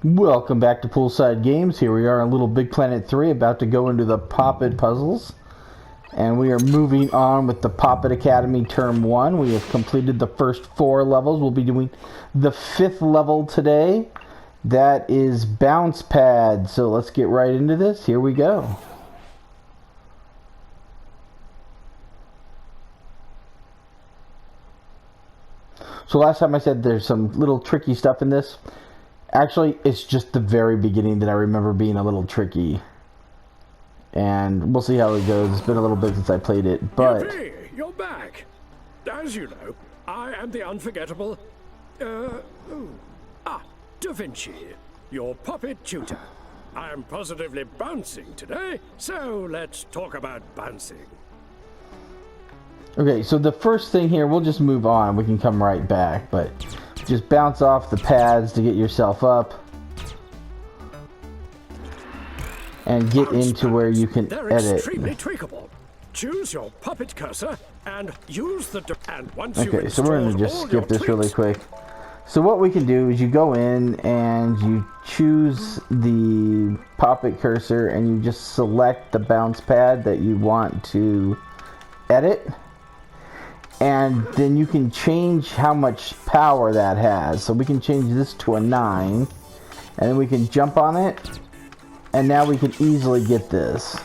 Welcome back to Poolside Games. Here we are on LittleBigPlanet 3, about to go into the Popit puzzles. And we are moving on with the Popit Academy Term 1. We have completed the first 4 levels. We'll be doing the 5th level today. That is Bouncepads. So let's get right into this. Here we go. So last time I said there's some little tricky stuff in this. Actually, it's just the very beginning that I remember being a little tricky. And we'll see how it goes. It's been a little bit since I played it, but... Yippee, you're back! As you know, I am the unforgettable... Da Vinci, your puppet tutor. I am positively bouncing today, so let's talk about bouncing. Okay, so the first thing here, we'll just move on. We can come right back, but... just bounce off the pads to get yourself up. And get into where you can They're edit. extremely tweakable. Choose your puppet cursor and use the... and once Okay, so we're going to just skip this really quick. So what we can do is you go in and you choose the puppet cursor and you just select the bounce pad that you want to edit. And then you can change how much power that has. So we can change this to a 9. And then we can jump on it. And now we can easily get this.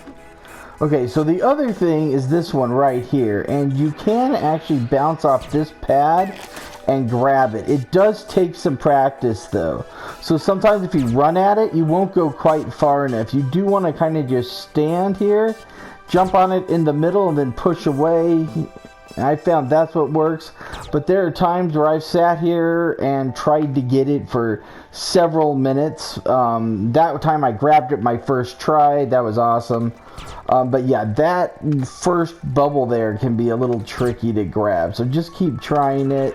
Okay, so the other thing is this one right here. And you can actually bounce off this pad and grab it. It does take some practice though. So sometimes if you run at it, you won't go quite far enough. You do want to kind of just stand here, jump on it in the middle, and then push away. I found that's what works, but there are times where I've sat here and tried to get it for several minutes. That time I grabbed it my first try. That was awesome. But yeah, that first bubble there can be a little tricky to grab, so just keep trying it.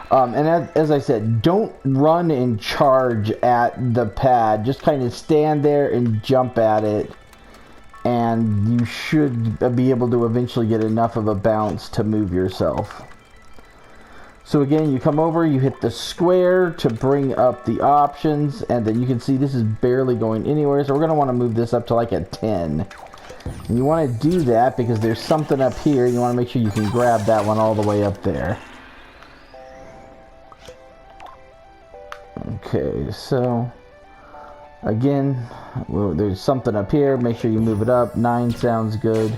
And as I said, don't run and charge at the pad. Just kind of stand there and jump at it. And you should be able to eventually get enough of a bounce to move yourself. So again, you come over, you hit the square to bring up the options, and then you can see this is barely going anywhere, so we're going to want to move this up to like a 10. And you want to do that because there's something up here, and you want to make sure you can grab that one all the way up there. Okay, so... again, well, there's something up here. Make sure you move it up. 9 sounds good.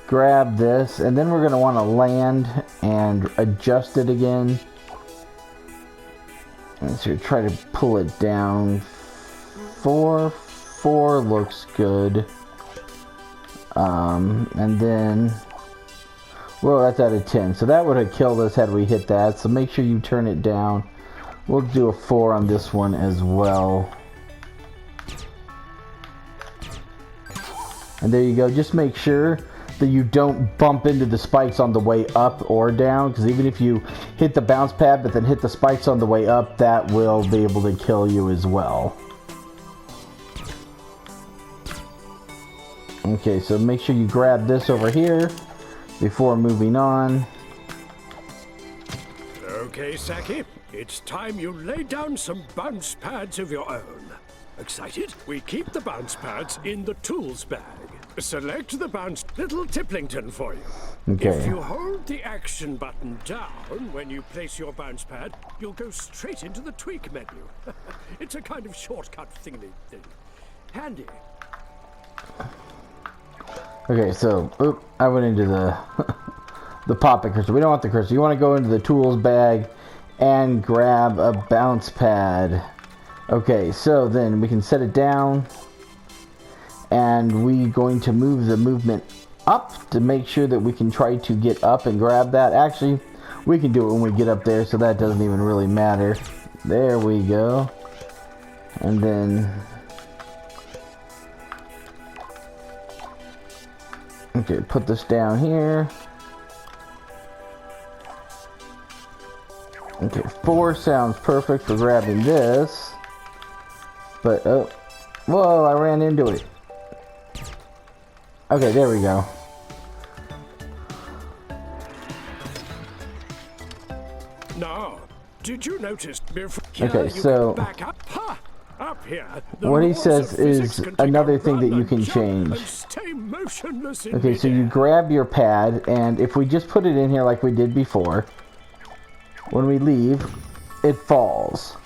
Grab this, and then we're going to want to land and adjust it again. And so try to pull it down. 4 looks good. And then, well, that's out of 10. So that would have killed us had we hit that. So make sure you turn it down. We'll do a 4 on this one as well. And there you go. Just make sure that you don't bump into the spikes on the way up or down, because even if you hit the bounce pad but then hit the spikes on the way up, that will be able to kill you as well. Okay, so make sure you grab this over here before moving on. Okay, Saki, it's time you lay down some bounce pads of your own. Excited? We keep the bounce pads in the tools bag. Select the bounce little Tiplington for you. Okay. If you hold the action button down when you place your bounce pad, you'll go straight into the tweak menu. It's a kind of shortcut thingy thing. Handy. Okay, so I went into the the Popit cursor. We don't want the cursor. You want to go into the tools bag and grab a bounce pad. Okay, so then we can set it down, and we're going to move the movement up to make sure that we can try to get up and grab that. Actually, we can do it when we get up there, so that doesn't even really matter. There we go. And then... okay, put this down here. Okay, 4 sounds perfect for grabbing this. But, oh, whoa, I ran into it. Okay, there we go. Now, did you notice before? Okay, so... back up. Ha! here, what he says is another thing that you can change. Okay, so you grab your pad, and if we just put it in here like we did before, when we leave, it falls.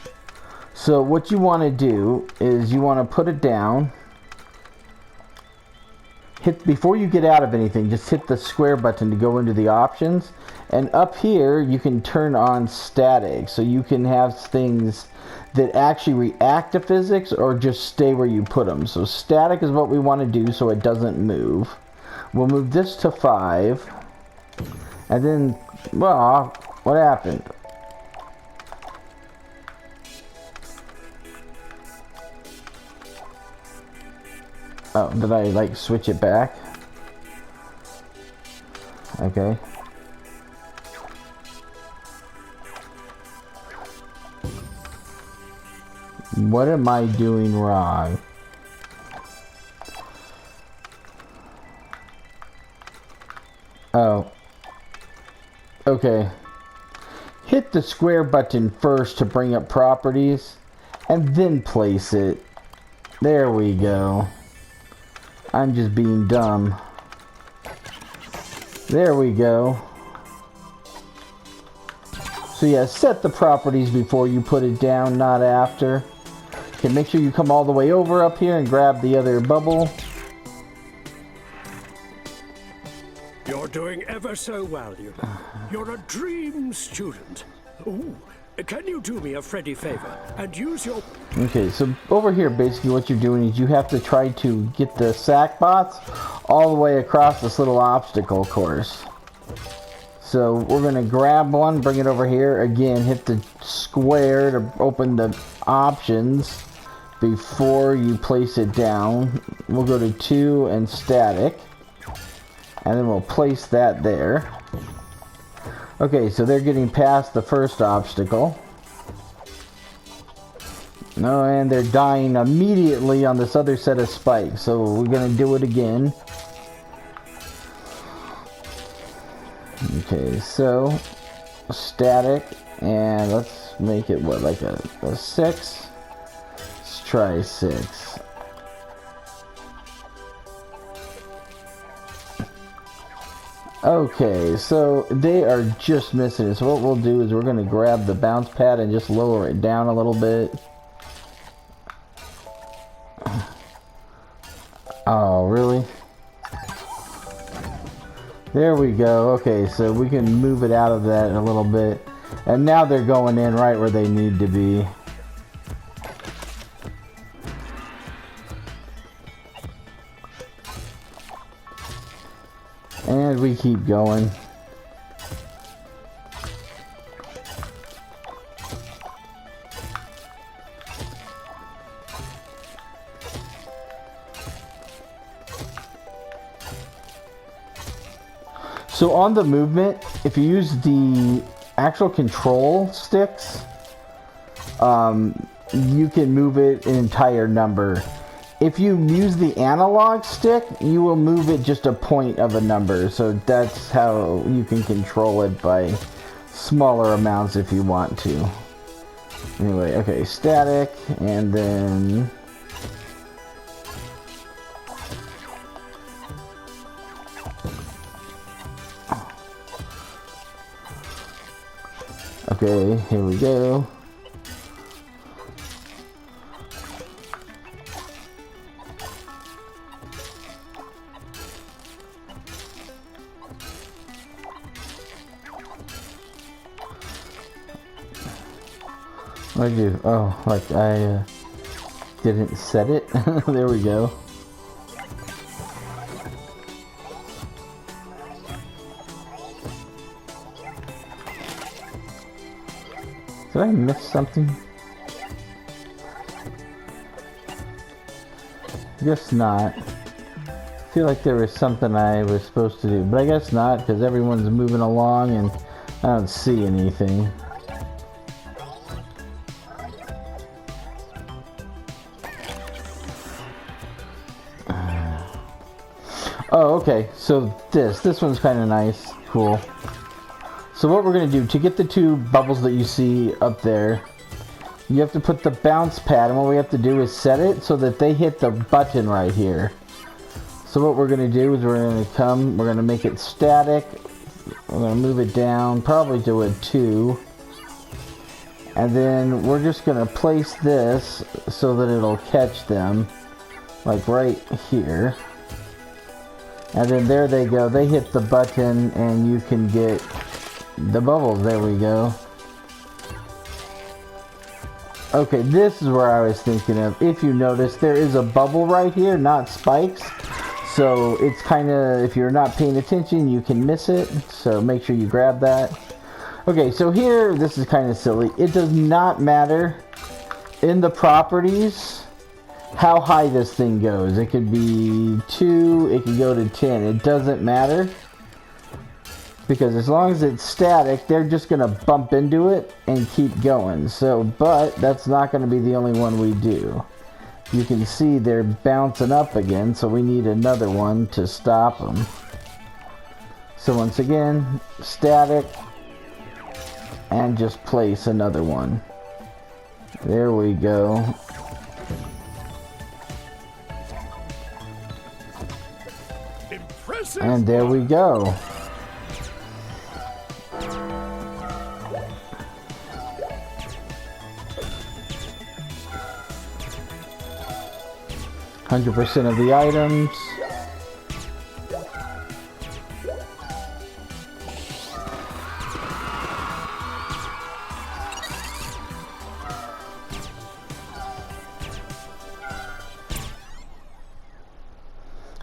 So what you want to do is you want to put it down. Before you get out of anything, just hit the square button to go into the options. And up here, you can turn on static. So you can have things that actually react to physics or just stay where you put them. So static is what we want to do so it doesn't move. We'll move this to 5. And then, well, what happened? Oh, did I like switch it back? Okay. What am I doing wrong? Oh. Okay. Hit the square button first to bring up properties, and then place it. There we go. I'm just being dumb. There we go. So yeah, set the properties before you put it down, not after. Okay, make sure you come all the way over up here and grab the other bubble. You're doing ever so well, you know. You're a dream student. Ooh, can you do me a Freddy favor and use your... Okay, so over here, basically what you're doing is you have to try to get the sack bots all the way across this little obstacle course. So we're going to grab one, bring it over here. Again, hit the square to open the options before you place it down. We'll go to 2 and static. And then we'll place that there. Okay, so they're getting past the first obstacle. No, and they're dying immediately on this other set of spikes. So we're going to do it again. Okay, so static, and let's make it what, like a 6? Let's try 6. Okay, so they are just missing it. So what we'll do is we're going to grab the bounce pad and just lower it down a little bit. Oh, really? There we go. Okay, so we can move it out of that a little bit. And now they're going in right where they need to be. And we keep going. So on the movement, if you use the actual control sticks, you can move it an entire number. If you use the analog stick, you will move it just a point of a number. So that's how you can control it, by smaller amounts if you want to. Anyway, okay, static, and then... Okay, here we go. What did I do? Oh, like I didn't set it. There we go. Did I miss something? Guess not. I feel like there was something I was supposed to do, but I guess not, because everyone's moving along and I don't see anything. Oh, okay. So this one's kind of nice. Cool. So what we're going to do, to get the 2 bubbles that you see up there, you have to put the bounce pad, and what we have to do is set it so that they hit the button right here. So what we're going to do is we're going to make it static. We're going to move it down, probably to a 2. And then we're just going to place this so that it'll catch them, like right here. And then there they go. They hit the button and you can get the bubbles. There we go. Okay, this is where I was thinking of. If you notice, there is a bubble right here, not spikes. So it's kind of, if you're not paying attention, you can miss it. So make sure you grab that. Okay, so here, this is kind of silly. It does not matter in the properties how high this thing goes. It could be 2, it could go to 10. It doesn't matter. Because as long as it's static, they're just going to bump into it and keep going. So, but that's not going to be the only one we do. You can see they're bouncing up again, so we need another one to stop them. So once again, static, and just place another one. There we go. Impressive. And there we go. %, of the items.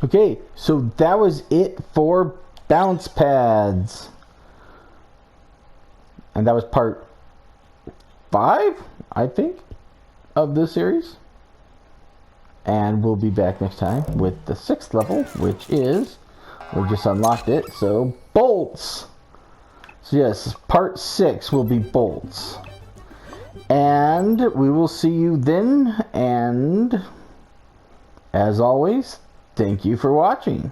Okay, so that was it for bounce pads. And that was part 5, I think, of this series. And we'll be back next time with the 6th level, which is, we just unlocked it, so bolts. So yes, part 6 will be bolts. And we will see you then, and as always, thank you for watching.